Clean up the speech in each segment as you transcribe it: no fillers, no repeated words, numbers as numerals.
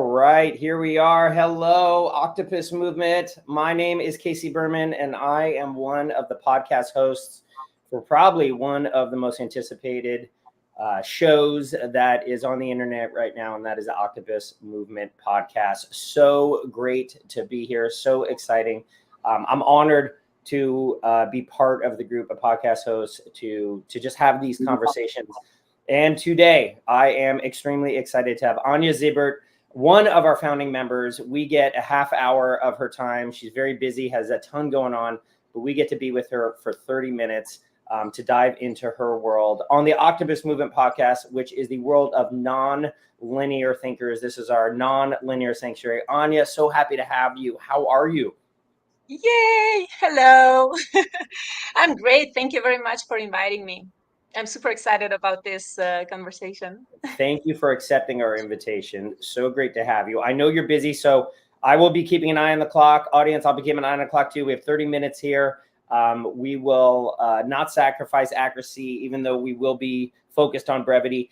right, here we are. Hello, Octopus Movement. My name is Casey Berman, and I am one of the podcast hosts for probably one of the most anticipated shows that is on the internet right now, and that is the Octopus Movement podcast. So great to be here. So exciting. I'm honored to be part of the group of podcast hosts to just have these conversations. And today I am extremely excited to have Anja Zibert, one of our founding members. We get a half hour of her time. She's very busy, has a ton going on, but we get to be with her for 30 minutes to dive into her world on the Octopus Movement podcast, which is the world of non-linear thinkers. This is our non-linear sanctuary. Anja, so happy to have you. How are you? Yay! Hello. I'm great. Thank you very much for inviting me. I'm super excited about this conversation. Thank you for accepting our invitation. So great to have you. I know you're busy, so I will be keeping an eye on the clock. Audience, I'll be keeping an eye on the clock too. We have 30 minutes here. We will not sacrifice accuracy, even though we will be focused on brevity.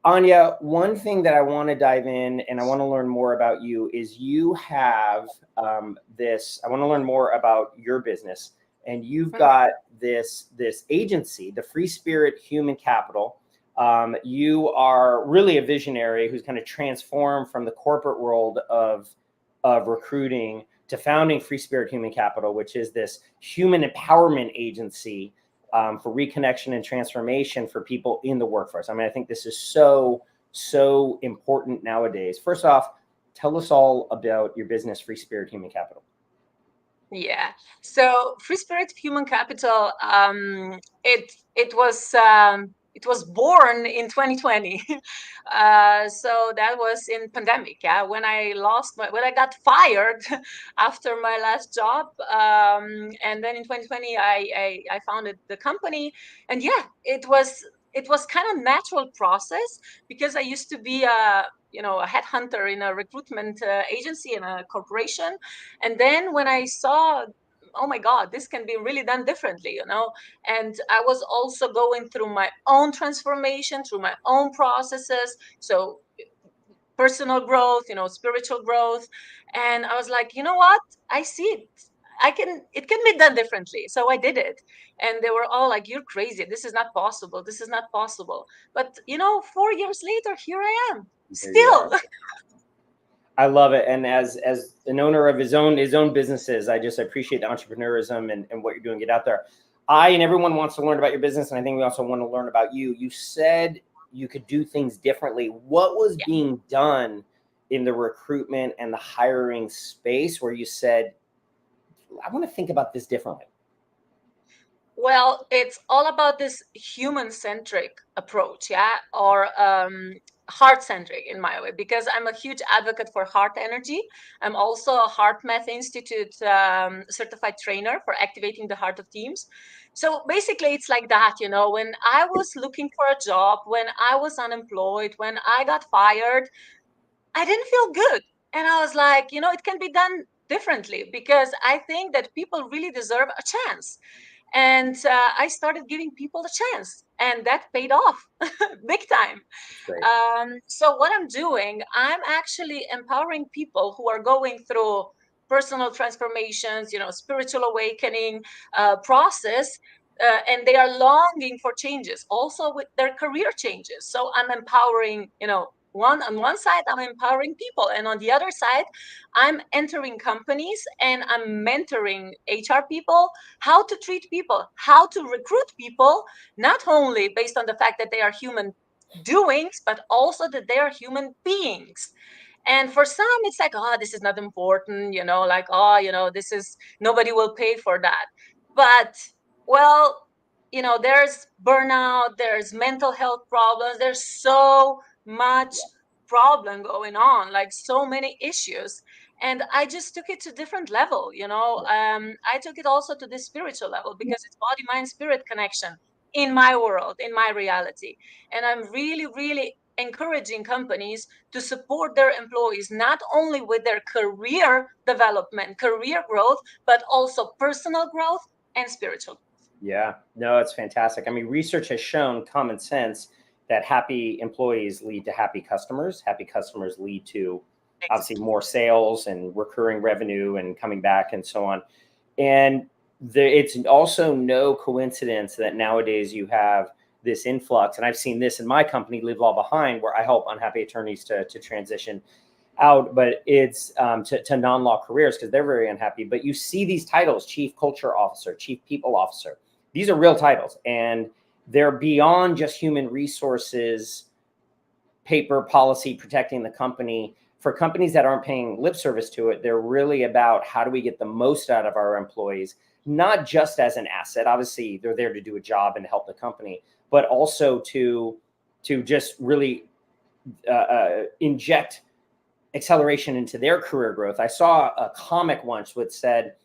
Anja, one thing that I want to dive in and I want to learn more about you is you have I want to learn more about your business. And you've got this agency, the Free Spirit Human Capital. You are really a visionary who's kind of transformed from the corporate world of recruiting to founding Free Spirit Human Capital, which is this human empowerment agency for reconnection and transformation for people in the workforce. I mean, I think this is so important nowadays. First off, tell us all about your business, Free Spirit Human Capital. Yeah. So Free Spirit Human Capital, it was born in 2020. So that was in pandemic. Yeah, when I got fired after my last job, and then in 2020 I founded the company, and yeah, it was kind of natural process because I used to be a HeadHunter in a recruitment agency in a corporation. And then when I saw, oh my God, this can be really done differently, and I was also going through my own transformation, through my own processes. So personal growth, spiritual growth. And I was like, you know what? I see it. It can be done differently. So I did it. And they were all like, you're crazy. This is not possible. This is not possible. But, 4 years later, here I am still. I love it. And as an owner of his own businesses, I just appreciate the entrepreneurism and what you're doing. Get out there. And everyone wants to learn about your business. And I think we also want to learn about you. You said you could do things differently. What was being done in the recruitment and the hiring space where you said, I want to think about this differently? Well, it's all about this human-centric approach, or heart-centric in my way, because I'm a huge advocate for heart energy. I'm also a HeartMath Institute certified trainer for activating the heart of teams. So basically, it's like that, when I was looking for a job, when I was unemployed, when I got fired, I didn't feel good. And I was like, it can be done differently because I think that people really deserve a chance. And I started giving people a chance, and that paid off big time. So what I'm doing, I'm actually empowering people who are going through personal transformations, spiritual awakening process, and they are longing for changes, also with their career changes. So I'm empowering, on one side, I'm empowering people, and on the other side, I'm entering companies and I'm mentoring HR people how to treat people, how to recruit people, not only based on the fact that they are human doings, but also that they are human beings. And for some, it's like, oh, this is not important, like, oh, this is, nobody will pay for that. But, well, there's burnout, there's mental health problems, there's so much problem going on, like so many issues. And I just took it to different level, I took it also to the spiritual level because it's body, mind, spirit connection in my world, in my reality. And I'm really, really encouraging companies to support their employees, not only with their career development, career growth, but also personal growth and spiritual growth. Yeah, no, it's fantastic. I mean, research has shown, common sense, that happy employees lead to happy customers. Happy customers lead to obviously more sales and recurring revenue and coming back and so on. And it's also no coincidence that nowadays you have this influx, and I've seen this in my company, Live Law Behind, where I help unhappy attorneys to transition out, but it's to non-law careers because they're very unhappy. But you see these titles: Chief Culture Officer, Chief People Officer. These are real titles, and they're beyond just human resources, paper policy, protecting the company. For companies that aren't paying lip service to it, they're really about how do we get the most out of our employees, not just as an asset. Obviously, they're there to do a job and help the company, but also to just really inject acceleration into their career growth. I saw a comic once which said,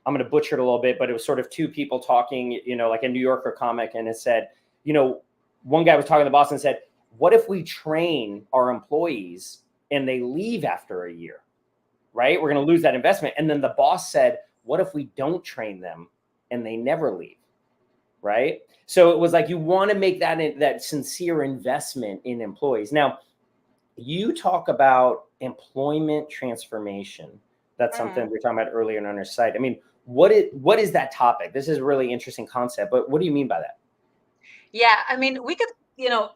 I'm going to butcher it a little bit, but it was sort of two people talking, like a New Yorker comic. And it said, one guy was talking to the boss and said, what if we train our employees and they leave after a year, right? We're going to lose that investment. And then the boss said, what if we don't train them and they never leave, right? So it was like, you want to make that sincere investment in employees. Now, you talk about employment transformation. That's something we were talking about earlier on our site. I mean, what is that topic? This is a really interesting concept, but what do you mean by that? Yeah, I mean, we could,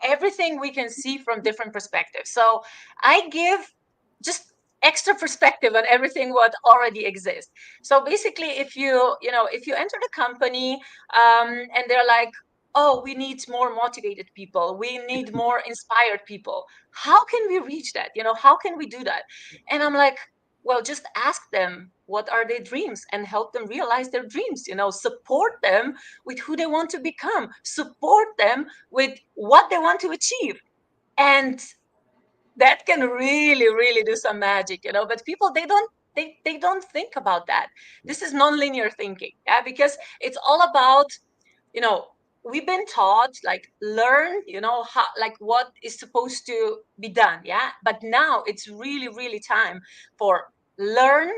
everything we can see from different perspectives. So I give just extra perspective on everything what already exists. So basically, if you enter the company and they're like, oh, we need more motivated people, we need more inspired people. How can we reach that? How can we do that? And I'm like, well, just ask them what are their dreams and help them realize their dreams. Support them with who they want to become, support them with what they want to achieve. And that can really, really do some magic, but people, they don't think about that. This is nonlinear thinking, yeah, because it's all about, we've been taught like learn, how, like what is supposed to be done, yeah. But now it's really, really time for learn,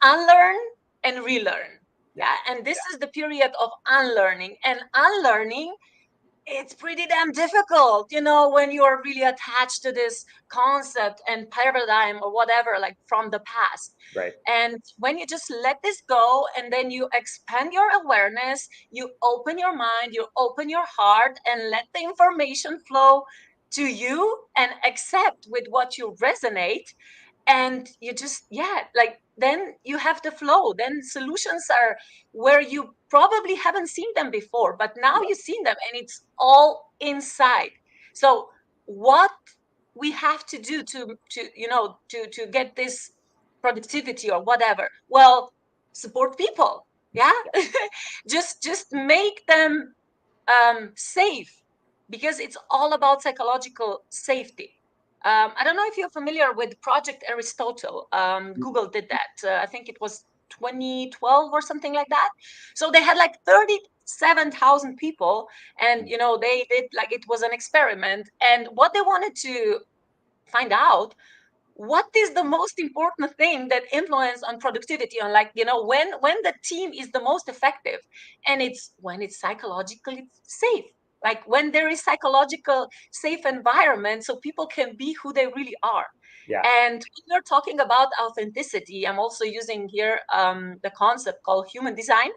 unlearn, and relearn, yeah. And this is the period of unlearning, and unlearning, it's pretty damn difficult, when you're really attached to this concept and paradigm or whatever, like from the past. Right. And when you just let this go and then you expand your awareness, you open your mind, you open your heart, and let the information flow to you and accept with what you resonate. And you just, like then you have the flow. Then solutions are where you probably haven't seen them before, but now you've seen them and it's all inside. So what we have to do to get this productivity or whatever, well, support people, yeah. just make them safe, because it's all about psychological safety. I don't know if you're familiar with Project Aristotle. Google did that. I think it was 2012 or something like that. So they had like 37,000 people, and they did, like, it was an experiment. And what they wanted to find out, what is the most important thing that influence on productivity, on, like, when the team is the most effective, and it's when it's psychologically safe, like when there is psychological safe environment so people can be who they really are. Yeah. And when you're talking about authenticity, I'm also using here the concept called human design.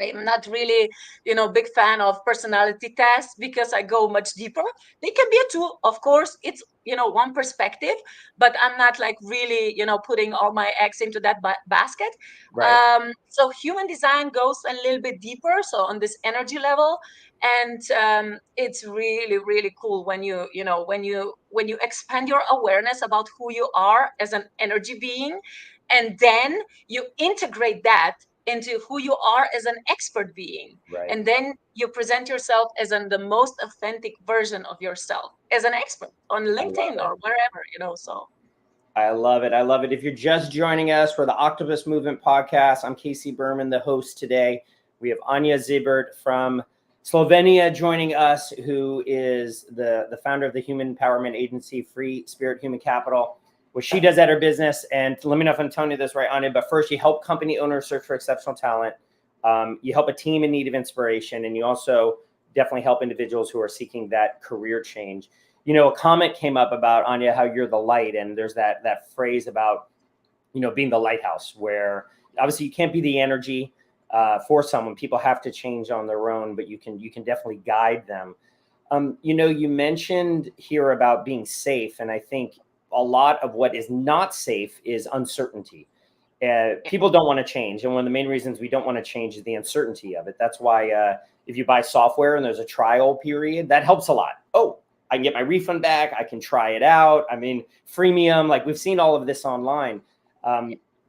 I'm not really, big fan of personality tests because I go much deeper. They can be a tool, of course. It's, one perspective, but I'm not like really, putting all my eggs into that basket. Right. So human design goes a little bit deeper, so on this energy level, and it's really, really cool when you expand your awareness about who you are as an energy being, and then you integrate that into who you are as an expert being. Right. And then you present yourself as the most authentic version of yourself as an expert on LinkedIn or wherever, so. I love it. I love it. If you're just joining us for the Octopus Movement podcast, I'm Casey Berman, the host today. We have Anja Zibert from Slovenia joining us, who is the founder of the human empowerment agency, Free Spirit Human Capital, what she does at her business. And let me know if I'm telling you this right, Anja, but first, you help company owners search for exceptional talent. You help a team in need of inspiration, and you also definitely help individuals who are seeking that career change. a comment came up about, Anja, how you're the light, and there's that phrase about, being the lighthouse, where obviously you can't be the energy for someone. People have to change on their own, but you can definitely guide them. You mentioned here about being safe, and I think a lot of what is not safe is uncertainty. People don't want to change, and one of the main reasons we don't want to change is the uncertainty of it. That's why if you buy software and there's a trial period, that helps a lot. Oh, I can get my refund back. I can try it out. I mean, freemium, like we've seen all of this online.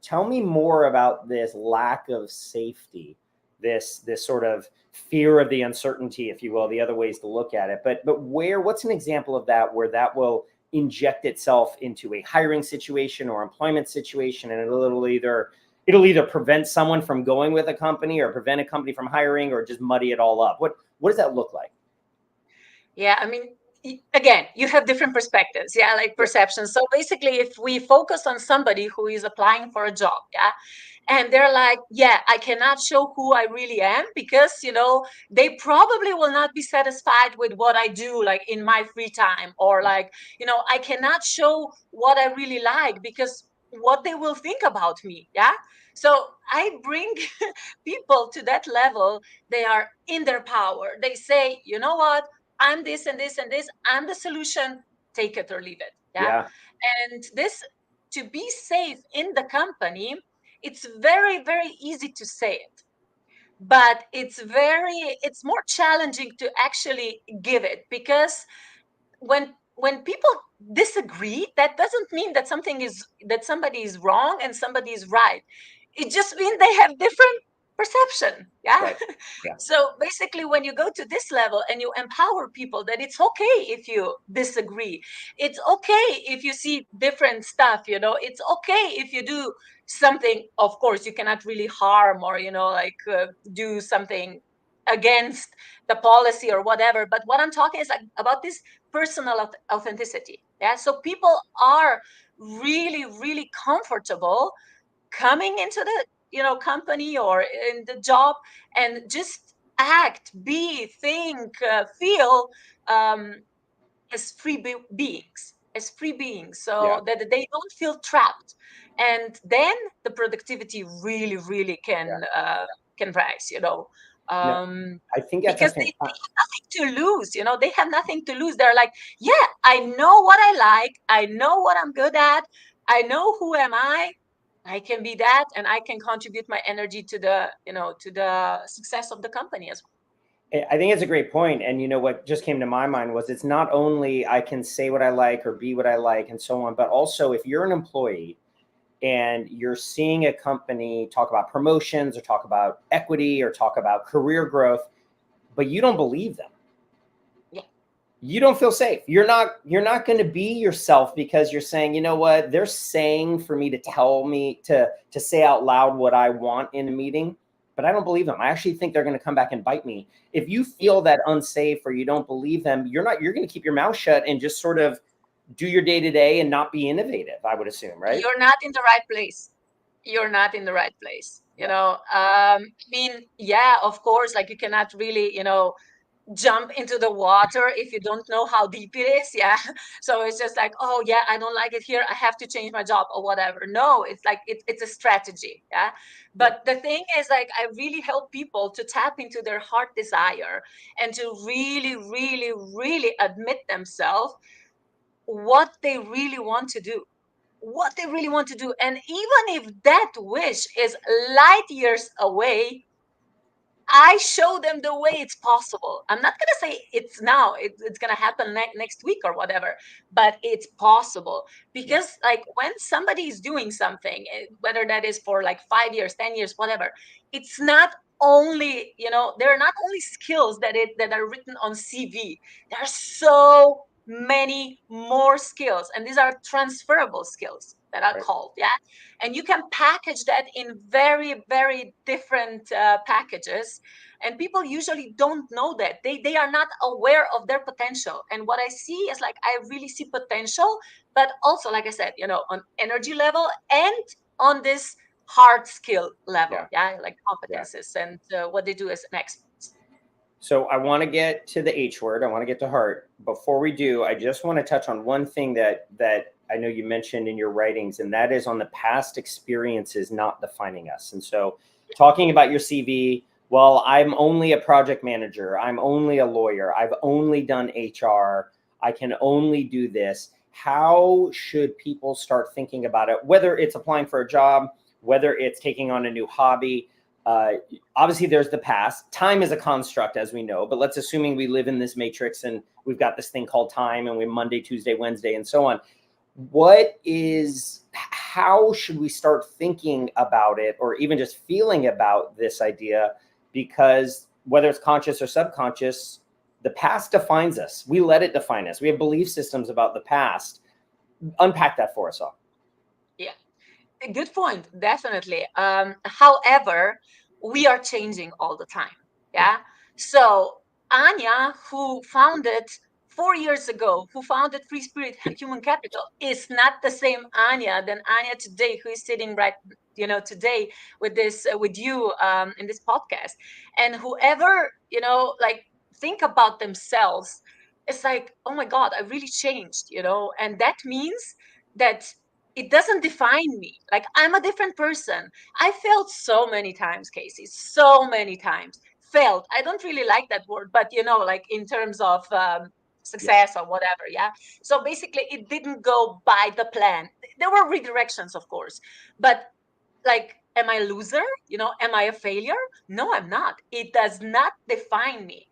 Tell me more about this lack of safety, this sort of fear of the uncertainty, if you will, the other ways to look at it. But what's an example of that where that will inject itself into a hiring situation or employment situation, and it'll either prevent someone from going with a company or prevent a company from hiring or just muddy it all up? What does that look like? Yeah, I mean, again, you have different perspectives, yeah, like perceptions. So basically, if we focus on somebody who is applying for a job, yeah, and they're like, yeah, I cannot show who I really am because, they probably will not be satisfied with what I do, like in my free time, or like, I cannot show what I really like because what they will think about me, yeah. So I bring people to that level. They are in their power. They say, you know what, I'm this and this and this. I'm the solution. Take it or leave it. Yeah. Yeah. And this, to be safe in the company, it's very, very easy to say it, but it's more challenging to actually give it, because when people disagree, that doesn't mean that somebody is wrong and somebody is right. It just means they have different perception. Yeah. Right. Yeah. So basically, when you go to this level and you empower people that it's okay if you disagree, it's okay if you see different stuff, it's okay if you do something. Of course, you cannot really harm or do something against the policy or whatever, but what I'm talking is like about this personal authenticity. Yeah. So people are really, really comfortable coming into the company or in the job, and just act, be, think, feel, um, as free beings, Yeah. so that they don't feel trapped. And then the productivity really, really Yeah. can rise, No, um, I think that's a because they fantastic. have nothing to lose. They have nothing to lose. They're like, yeah, I know what I like, I know what I'm good at, I know who am I can be that, and I can contribute my energy to the success of the company as I think it's a great point. And what just came to my mind was, it's not only I can say what I like or be what I like and so on, but also if you're an employee and you're seeing a company talk about promotions or talk about equity or talk about career growth, but you don't believe them, well. you don't feel safe. You're not going to be yourself, because you're saying, what they're saying for me to tell me to say out loud what I want in a meeting, but I don't believe them. I actually think they're going to come back and bite me. If you Yeah. feel that unsafe or you don't believe them, you're going to keep your mouth shut and just sort of do your day to day and not be innovative, I would assume, right? You're not in the right place. You're not in the right place. Yeah. I mean, yeah, of course, like you cannot really, jump into the water if you don't know how deep it is. Yeah. So it's just like, oh yeah, I don't like it here, I have to change my job or whatever. No, it's like it's a strategy. Yeah. Yeah. But the thing is, like, I really help people to tap into their heart desire and to really, really, really admit themselves what they really want to do, what they really want to do. And even if that wish is light years away, I show them the way it's possible. I'm not going to say it's now, it's going to happen next week or whatever, but it's possible. Yeah. Because, like, when somebody is doing something, whether that is for like 5 years, 10 years, whatever, it's not only, there are not only skills that are written on CV. There are so many more skills, and these are transferable skills that are Right. called. Yeah. And you can package that in very, very different packages, and people usually don't know that. They are not aware of their potential. And what I see is, like, I really see potential, but also, like I said, on energy level and on this hard skill level. Yeah. Yeah. Like Yeah. competences and what they do as an expert. So I want to get to the H word. I want to get to heart. Before we do, I just want to touch on one thing that I know you mentioned in your writings, and that is on the past experiences not defining us. And so talking about your CV, well, I'm only a project manager. I'm only a lawyer. I've only done HR. I can only do this. How should people start thinking about it? Whether it's applying for a job, whether it's taking on a new hobby, uh, obviously there's the past. Time is a construct, as we know, but let's assuming we live in this matrix and we've got this thing called time, and we Monday, Tuesday, Wednesday, and so on. How should we start thinking about it, or even just feeling about this idea? Because whether it's conscious or subconscious, the past defines us. We let it define us. We have belief systems about the past. Unpack that for us all. Yeah, good point, definitely. However, we are changing all the time. Yeah. So Anja, who founded 4 years ago, who founded Free Spirit Human Capital, is not the same Anja than Anja today, who is sitting right, today with this, with you, in this podcast. And whoever, like, think about themselves, it's like, oh my God, I really changed, and that means that it doesn't define me. Like, I'm a different person. I failed so many times, Casey, so many times. Failed. I don't really like that word, but like in terms of success or whatever. Yeah. So basically, it didn't go by the plan. There were redirections, of course, but like, am I a loser? Am I a failure? No, I'm not. It does not define me.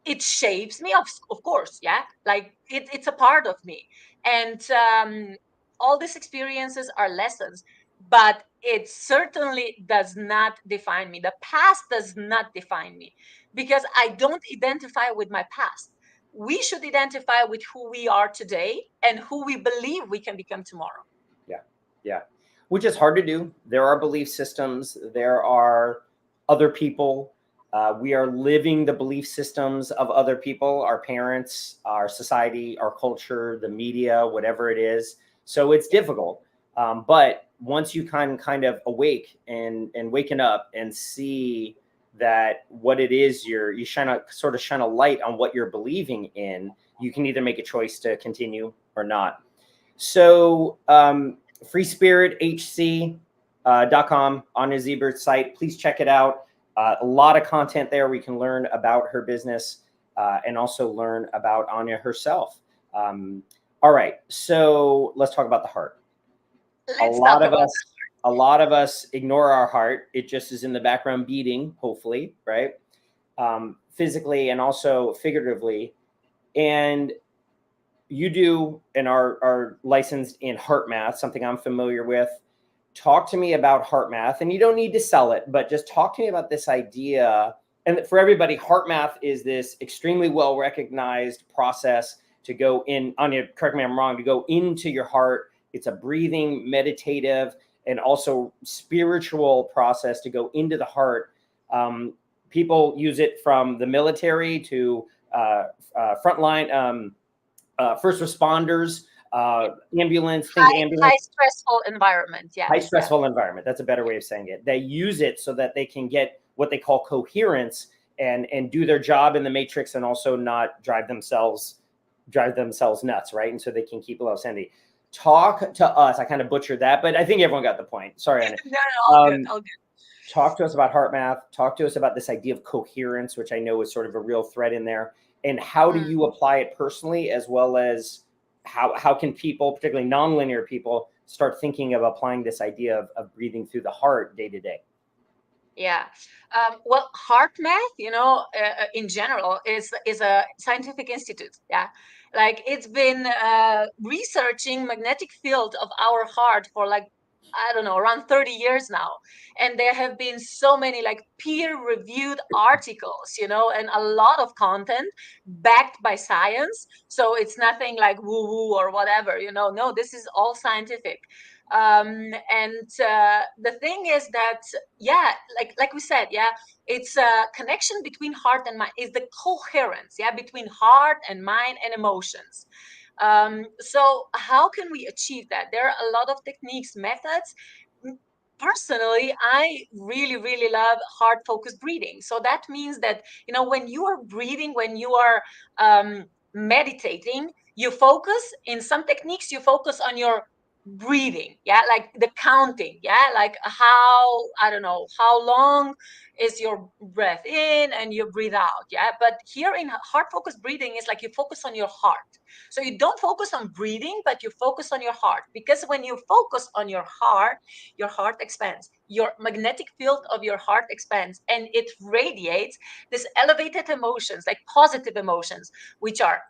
It shapes me, of course. Yeah, like it's a part of me. And all these experiences are lessons, but it certainly does not define me. The past does not define me, because I don't identify with my past. We should identify with who we are today and who we believe we can become tomorrow. Yeah, yeah. Which is hard to do. There are belief systems. There are other people. We are living the belief systems of other people, our parents, our society, our culture, the media, whatever it is. So it's difficult. But once you kind of awake and waken up and see that what it is you shine a light on what you're believing in, you can either make a choice to continue or not. So freespirithc.com, Anja Zibert's site. Please check it out. A lot of content there. We can learn about her business and also learn about Anja herself. All right, so let's talk about the heart. Let's talk about A lot of us ignore our heart. It just is in the background beating, hopefully, right? Physically and also figuratively. And you do and are licensed in heart math, something I'm familiar with. Talk to me about heart math, and you don't need to sell it, but just talk to me about this idea. And for everybody, heart math is this extremely well recognized process to go in. Anja, correct me if I'm wrong, to go into your heart. It's a breathing, meditative, and also spiritual process to go into the heart. People use it from the military to frontline. First responders, ambulance, high stressful environment. Yeah. High stressful environment. That's a better way of saying it. They use it so that they can get what they call coherence and do their job in the matrix, and also not drive themselves nuts, right? And so they can keep a low sanity. Talk to us. I kind of butchered that, but I think everyone got the point. Sorry, Anja. No, all good, all good. Talk to us about heart math. Talk to us about this idea of coherence, which I know is sort of a real thread in there. And how do you apply it personally, as well as how can people, particularly nonlinear people, start thinking of applying this idea of breathing through the heart day to day? Yeah. Well, HeartMath, in general, is a scientific institute. Yeah. Like, it's been researching magnetic field of our heart for, like, I don't know, around 30 years now. And there have been so many, like, peer-reviewed articles, and a lot of content backed by science. So it's nothing like woo-woo or whatever, no, this is all scientific. And the thing is that, yeah, like we said, yeah, it's a connection between heart and mind, is the coherence, yeah, between heart and mind and emotions. So how can we achieve that? There are a lot of techniques, methods. personally, I really, really love heart focused breathing. So that means that, when you are breathing, when you are meditating, you focus in some techniques, you focus on your breathing, like the counting, like how, I don't know, how long is your breath in and you breathe out, but here in heart focused breathing is like you focus on your heart. So you don't focus on breathing, but you focus on your heart, because when you focus on your heart expands, your magnetic field of your heart expands, and it radiates this elevated emotions, like positive emotions, which are,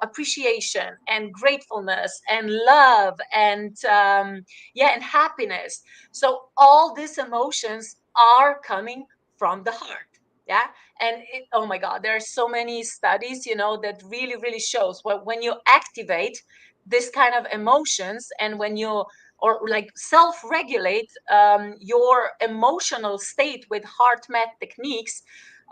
appreciation and gratefulness and love and and happiness. So all these emotions are coming from the heart. Yeah. And oh my God, there are so many studies, that really, really shows when you activate this kind of emotions, and when you, or like self-regulate your emotional state with heart math techniques,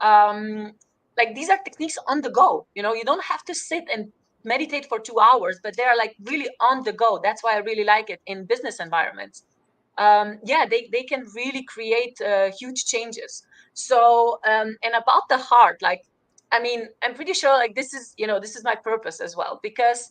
like these are techniques on the go. You don't have to sit and meditate for 2 hours, but they're like really on the go. That's why I really like it in business environments. They can really create huge changes. So and about the heart, like, I mean, I'm pretty sure like this is my purpose as well, because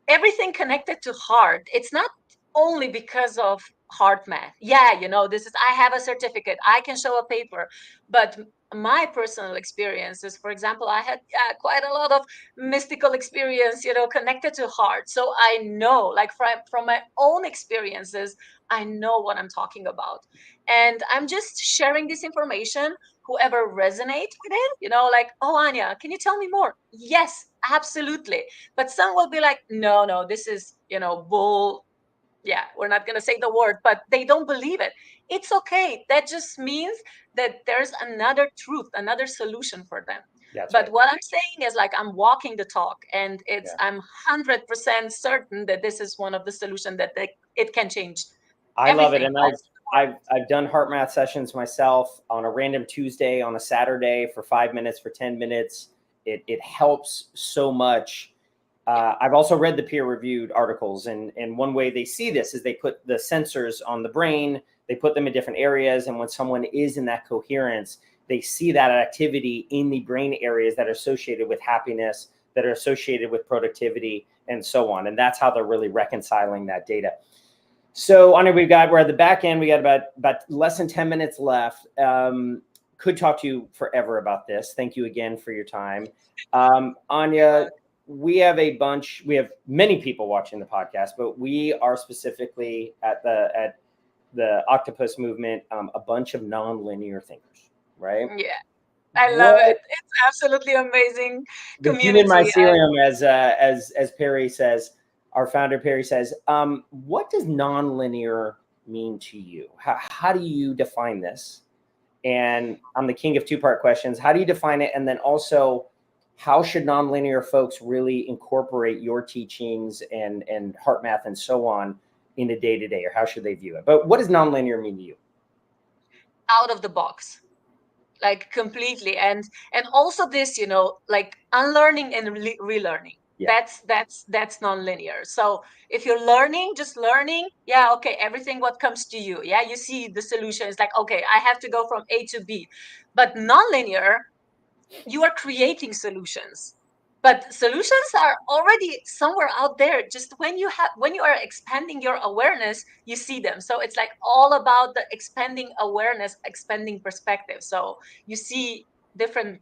everything connected to heart, it's not only because of heart math. This is, I have a certificate, I can show a paper, but my personal experiences, for example, I had quite a lot of mystical experience, connected to heart. So I know, like, from my own experiences, I know what I'm talking about. And I'm just sharing this information. Whoever resonates with it, like, oh, Anja, can you tell me more? Yes, absolutely. But some will be like, no, this is, bull. Yeah, we're not going to say the word, but they don't believe it. It's okay. That just means that there's another truth, another solution for them. That's But right. what I'm saying is, like, I'm walking the talk, and Yeah. I'm 100% certain that this is one of the solutions that it can change I love it. everything. And I've done heart math sessions myself on a random Tuesday, on a Saturday, for 5 minutes, for 10 minutes. It helps so much. I've also read the peer-reviewed articles, and one way they see this is they put the sensors on the brain, they put them in different areas, and when someone is in that coherence, they see that activity in the brain areas that are associated with happiness, that are associated with productivity, and so on. And that's how they're really reconciling that data. So, Anja, we're at the back end. We got about less than 10 minutes left. Could talk to you forever about this. Thank you again for your time. Anja, we have many people watching the podcast, but we are specifically at the Octopus movement, a bunch of nonlinear thinkers, right? Yeah, I love it. It's absolutely amazing The human community. mycelium, as Perry says, our founder Perry says. What does nonlinear mean to you? How do you define this? And I'm the king of two-part questions. How do you define it? And then also, how should nonlinear folks really incorporate your teachings and heart math and so on in a day-to-day, or how should they view it? But what does nonlinear mean to you? Out of the box, like, completely. And also this, like, unlearning and relearning. Yeah. That's nonlinear. So if you're learning, just learning, yeah, okay, everything what comes to you, yeah, you see the solution. It's like, okay, I have to go from A to B. But nonlinear, you are creating solutions, but solutions are already somewhere out there. Just when you are expanding your awareness, you see them. So it's like all about the expanding awareness, expanding perspective. So you see different,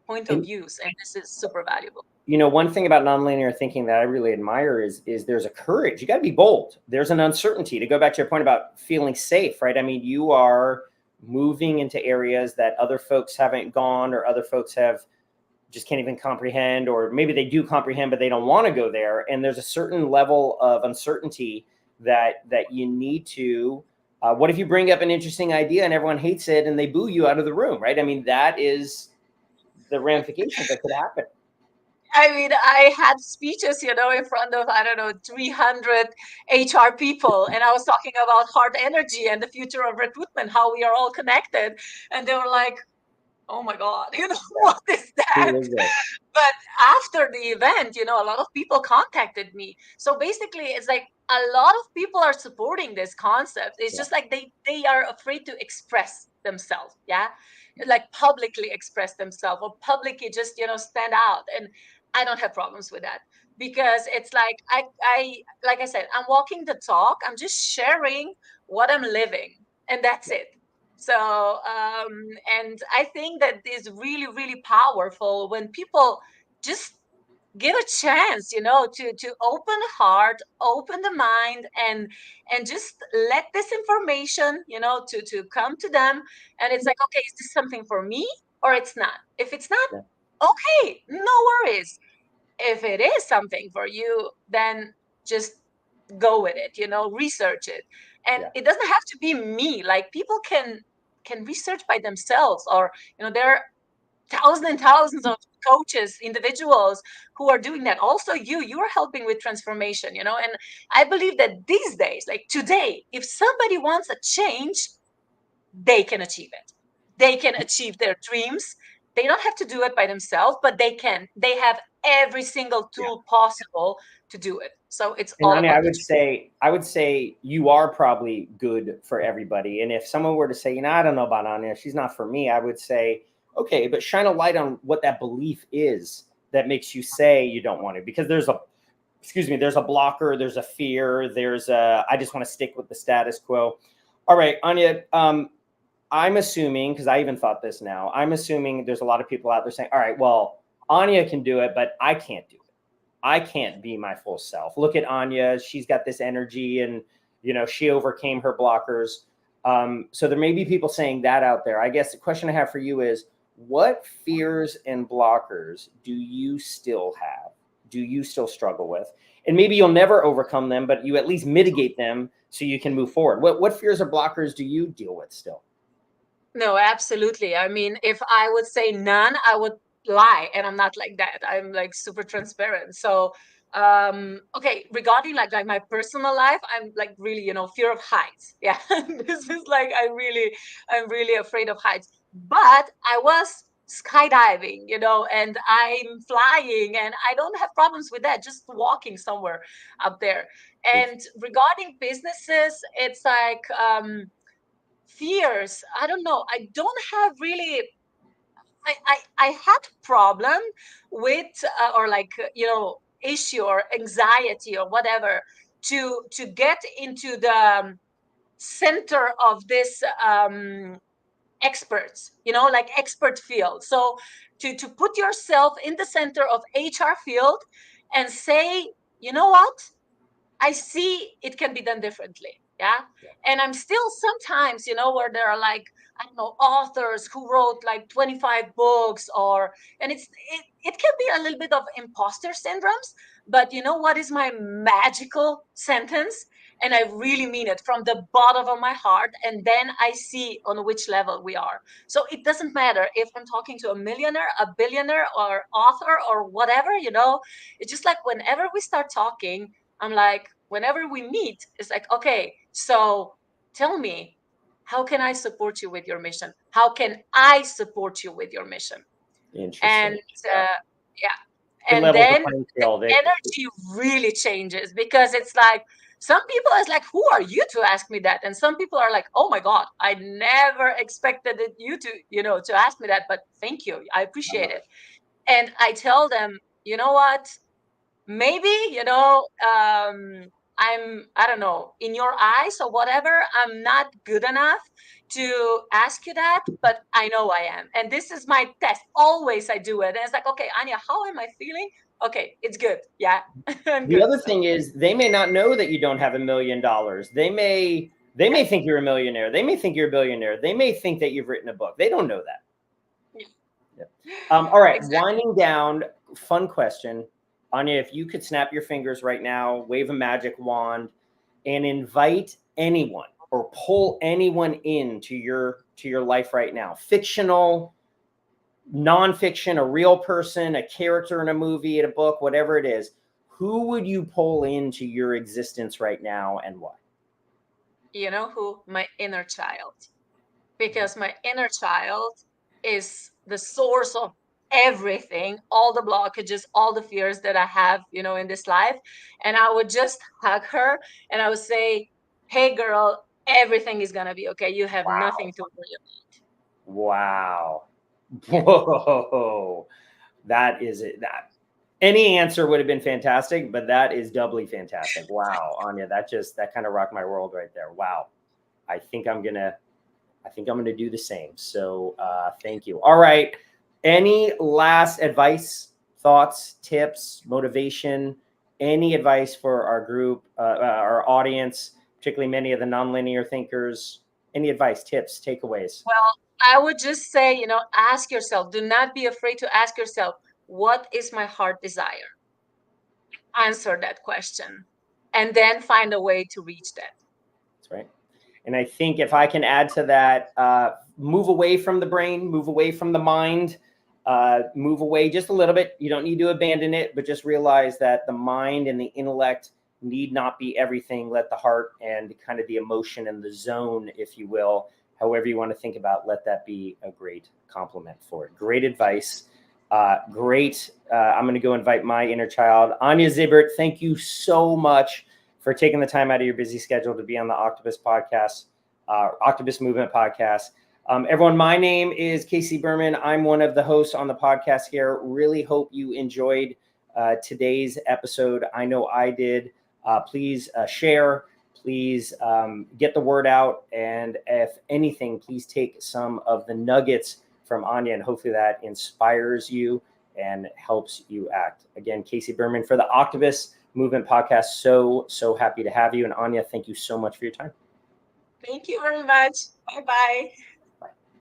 point of And views, and this is super valuable. one thing about nonlinear thinking that I really admire is there's a courage. You got to be bold. There's an uncertainty. To go back to your point about feeling safe, right? I mean, you are moving into areas that other folks haven't gone, or other folks just can't even comprehend, or maybe they do comprehend, but they don't want to go there. And there's a certain level of uncertainty that you need to. What if you bring up an interesting idea and everyone hates it and they boo you out of the room, right? I mean, that is the ramifications that could happen. I mean, I had speeches, in front of, I don't know, 300 HR people. And I was talking about heart energy and the future of recruitment, how we are all connected. And they were like, oh my God, what is that? Who is it? But after the event, a lot of people contacted me. So basically, it's like a lot of people are supporting this concept. It's just like they are afraid to express themselves. Yeah. Like publicly express themselves or publicly just, stand out. And I don't have problems with that because it's like, like I said, I'm walking the talk. I'm just sharing what I'm living, and that's it. So, and I think that is really, really powerful when people just give a chance, to open the heart, open the mind, and just let this information, to come to them. And it's like, okay, is this something for me or it's not? If it's not, Yeah. okay, no worries. If it is something for you, then just go with it, research it. And Yeah. it doesn't have to be me. Like people can research by themselves, or there are thousands and thousands of coaches, individuals who are doing that. Also, you are helping with transformation, and I believe that these days, like today, if somebody wants a change, they can achieve it. They can achieve their dreams. They don't have to do it by themselves, but they can. They have every single Yeah. tool possible to do it. So it's And all Anya, about I would say you are probably good for everybody. And if someone were to say, I don't know about Anya, she's not for me, I would say, okay, but shine a light on what that belief is that makes you say you don't want to, because there's a blocker, there's a fear, I just want to stick with the status quo. All right, Anya, I'm assuming, because I even thought this now, I'm assuming there's a lot of people out there saying, all right, well, Anya can do it, but I can't do it. I can't be my full self. Look at Anya. She's got this energy and, she overcame her blockers. So there may be people saying that out there. I guess the question I have for you is, what fears and blockers do you still have? Do you still struggle with? And maybe you'll never overcome them, but you at least mitigate them so you can move forward. What fears or blockers do you deal with still? No, absolutely. I mean, if I would say none, I would lie, and I'm not like that. I'm like super transparent. So, okay, regarding like my personal life, I'm like really, fear of heights. Yeah, this is like I'm really afraid of heights. But I was skydiving, and I'm flying, and I don't have problems with that. Just walking somewhere up there. And regarding businesses, it's like fears, I don't know, I don't have really, I had problem with or like issue or anxiety or whatever to get into the center of this experts, like expert field. So to put yourself in the center of HR field and say, you know what, I see it can be done differently. Yeah. And I'm still sometimes, where there are like, I don't know, authors who wrote like 25 books, and it can be a little bit of imposter syndromes. But you know what is my magical sentence? And I really mean it from the bottom of my heart. And then I see on which level we are. So it doesn't matter if I'm talking to a millionaire, a billionaire, or author, or whatever, it's just like whenever we start talking, I'm like, whenever we meet, it's like, okay, so tell me, how can I support you with your mission? How can I support you with your mission? And Interesting. yeah, It and levels the then playing the field. energy really changes because it's like some people is like, who are you to ask me that? And some people are like, oh my God, I never expected you to, to ask me that, but thank you, I I appreciate love it. it. And I tell them, you know what? Maybe I don't know, in your eyes or whatever, I'm not good enough to ask you that, but I know I am, and this is my test. Always I do it, and it's like, okay, Anya, how am I feeling? Okay, it's good. Yeah. I'm The good. other So thing is they may not know that you don't have $1 million. They may think you're a millionaire. They may think you're a billionaire. They may think that you've written a book. They don't know that. yeah. Yeah. All right, Exactly. winding down. Fun question, Anya. If you could snap your fingers right now, wave a magic wand, and invite anyone or pull anyone into your life right now, fictional, nonfiction, a real person, a character in a movie, in a book, whatever it is, who would you pull into your existence right now and why? You know who? My inner child. Because my inner child is the source of everything, all the blockages, all the fears that I have, in this life. And I would just hug her and I would say, hey girl, everything is going to be okay. You have nothing to worry about. Wow. Yeah. Whoa. That is it. That any answer would have been fantastic, but that is doubly fantastic. Wow, Anja, that kind of rocked my world right there. Wow. I think I'm gonna do the same. So thank you. All right. Any last advice, thoughts, tips, motivation, any advice for our group, our audience, particularly many of the nonlinear thinkers? Any advice, tips, takeaways? Well, I would just say, ask yourself, do not be afraid to ask yourself, what is my heart desire? Answer that question and then find a way to reach that. That's right. And I think if I can add to that, move away from the brain, move away from the mind, move away just a little bit. You don't need to abandon it, but just realize that the mind and the intellect need not be everything. Let the heart and kind of the emotion and the zone, if you will, however you want to think about, let that be a great compliment for it. Great advice. Great. I'm going to go invite my inner child. Anja Zibert, thank you so much for taking the time out of your busy schedule to be on the Octopus podcast, Octopus Movement podcast. Everyone, my name is Casey Berman. I'm one of the hosts on the podcast here. Really hope you enjoyed today's episode. I know I did. Please share. Please get the word out. And if anything, please take some of the nuggets from Anja, and hopefully that inspires you and helps you act. Again, Casey Berman for the Octopus Movement podcast. So happy to have you. And Anja, thank you so much for your time. Thank you very much. Bye-bye.